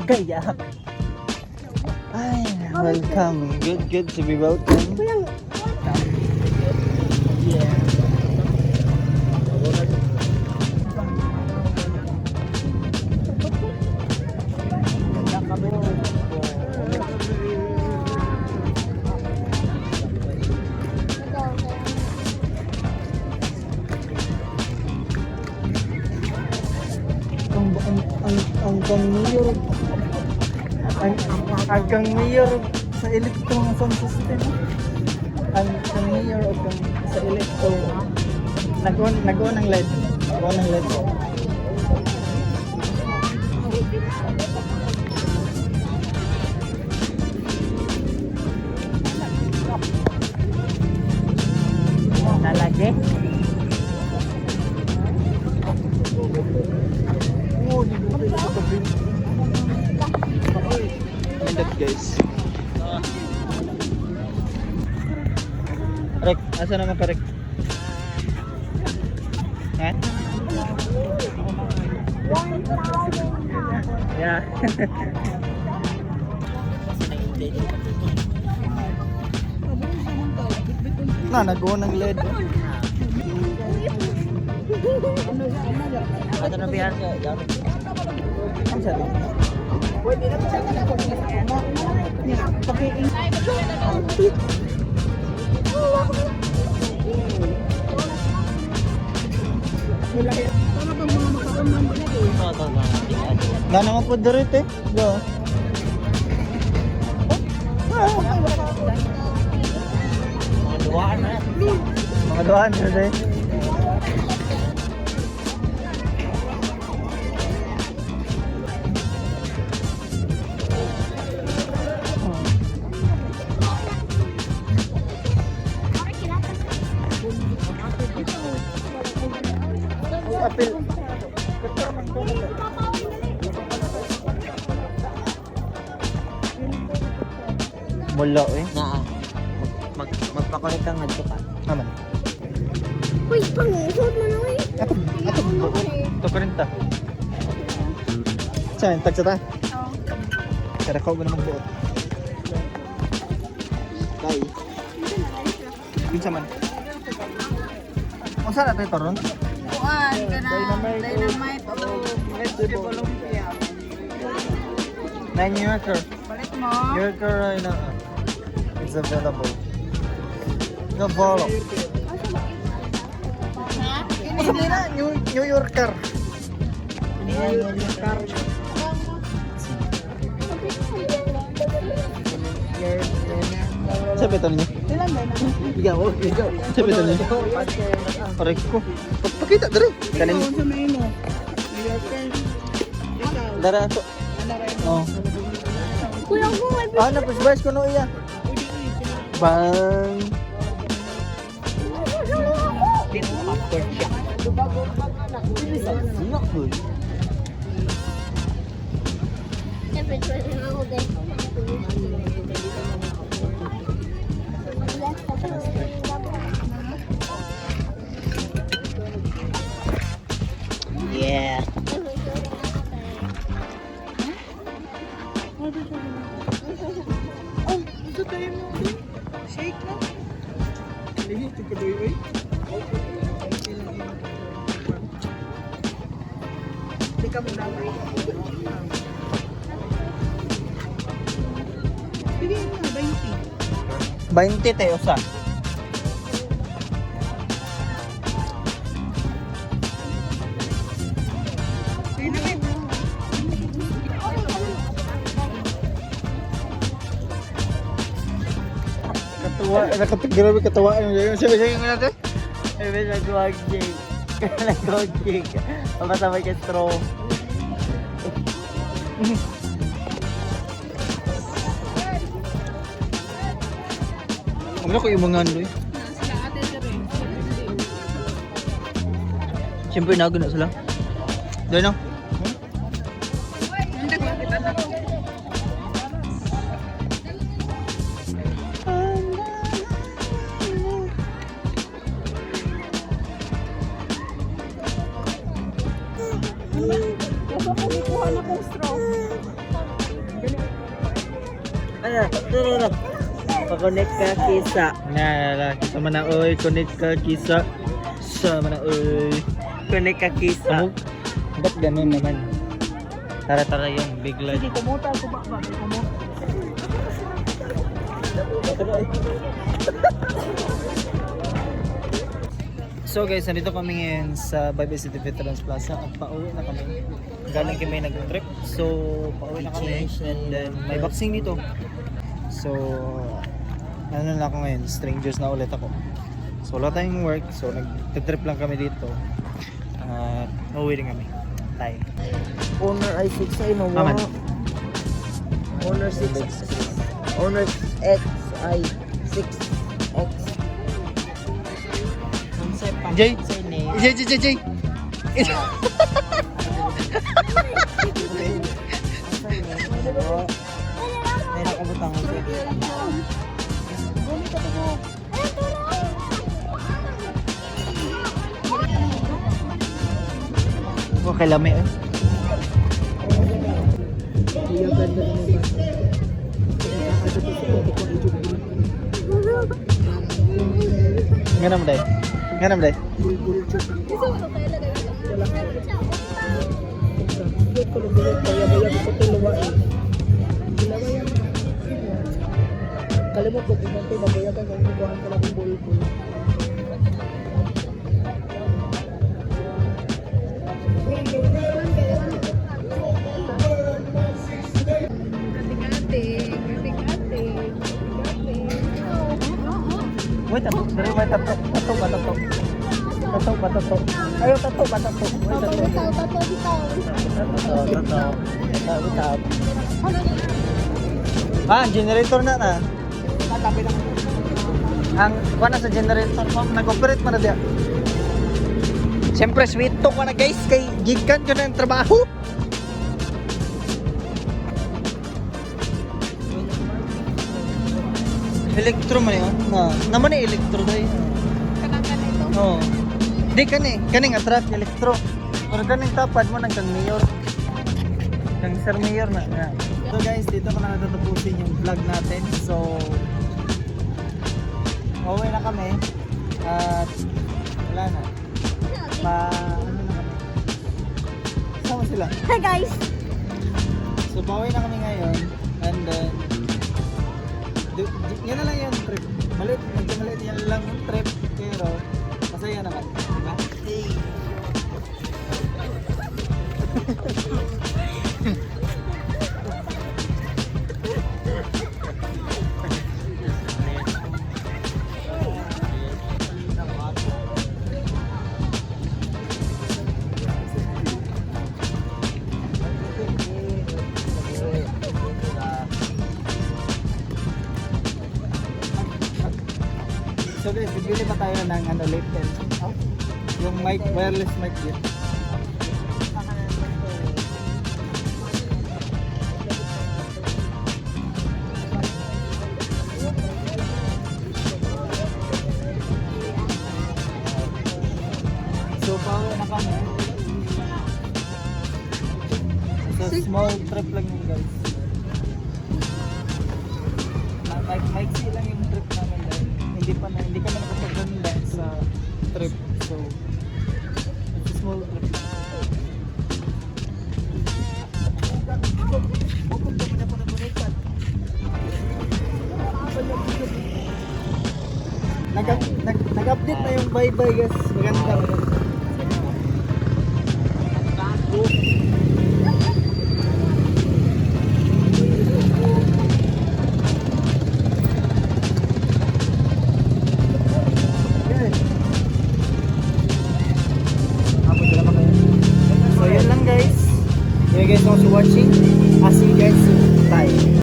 Gayak. Ay, welcome. Good to be welcome. Yeah. Ang mayor sa electro sound system. Ang mayor sa electro nag-on ng LED. Nag-on ng LED. Lalaki. Guys. Rek, asa naman ka, Rek? Ha? Yeah. Nag-go ng LED. Ito na biyan siya. Ang sabi? Pwede na siya na po niya. Gana naman po dirit eh. Go. Mga duwaan na. Mga duwaan na eh. Apil. Mulo eh. Naa. Magpakulit ang ngadto ka. Aman. Uy, pangusot mo na eh. Ito pa rin ta. Saan? Tagsa ta? Oo. Kaya ko ba naman buot? Dahil. Pinsa man. Kung saan natin ito ron? Kuan, dynamite o vegetable lumpia. 9 Yorker. Balik mo. Yorker right now. It's available. The bolo. Ha? Hindi na, New Yorker. Siapa ito niya? Ilan ba na? Ikaw. Siapa ito niya? Parex ko. Pakita, dari. Kanin. Sa menu. New Yorker. Ikaw. Dara ito. Ano rin? Oh. Kuya ko, may Napasbas ko no iya. Bang. Dito popcorn siya. Sinak ko. Siyempre, pwede na ako din. Yeah. Oh, ito tayo mo. Shake na. Ito ka doy, oy. Hindi ka mo damay. Bigyan mo na, 20. 20 tayo sa. Grabe katawaan yung sabi nga natin. Sabi nagwag jig. Nagwag jig. Pamasabay ka straw. Ano ko yung mga ano eh. Sila ate rin. Siyempre nago na sila. Dahil no? Hindi ko kita na. Pasok ko na kong straw. Ano? Pakonek ka kisa. Nah, kita mana oi connect ka kisa. Sa mana oi. Konek ka kisa. Kamu ba't ganun naman? Tara-tara yung bigla. Sige, kumuta ako ba? Kumuta. So guys, nandito kami ngayon sa Baybay City Veterans Plaza at pauwi na kami. Galing kami nag-trip. So, pauwi na kami and then may boxing dito. So, ano na ako ngayon, strangers na ulit ako. So, wala tayong work. So, nag-trip lang kami dito. At uuwi din kami. Tayo. Owner ay 6 ay no. Aman. Owner 6. Owner X ay 6X. Concept pa. Jay! Sa ini. Jay! Ay nakabutang ko. Okay, lami eh. Ganam deh. Ganam deh. Kalimot ko kung ito, mabayagan kung kukuhan ka lang ng bulbul. Wait, tato. Dari wait, tato. Tato ba tato? Tato ba tato? Ayo tato ba tato? Wait, tato. Tato. Ah, generator na na. Tatabi lang. Ang kuha na sa generator mo, nag-operate man na diya. Siyempre, sweet talk ko na guys, kay gigan ko na ang trabaho. Elektro man yun. Naman eh, elektro dahil. Kanang ito. Oo. Di kaning atras, elektro. Pero kaning tapad mo nang kang mayor. Kang sir mayor na. So guys, dito ko na natatapusin yung vlog natin. So, uuwi na kami. At wala na. Ano na kami? Sama sila. Hi guys! So, pauwi na kami ngayon. And then, yan na lang yung trip. Medyo maliit yan lang yung trip. Pero, masaya naman. Diba? So guys, bibili pa tayo ng late yung mic, wireless mic dito. So pauwi na kami. So small trip lang yun guys. Maiksi lang yung trip namin dahil hindi kami nakapaganda sa trip. So it's a small trip. Nag-update na yung bye-bye guys. Maganda.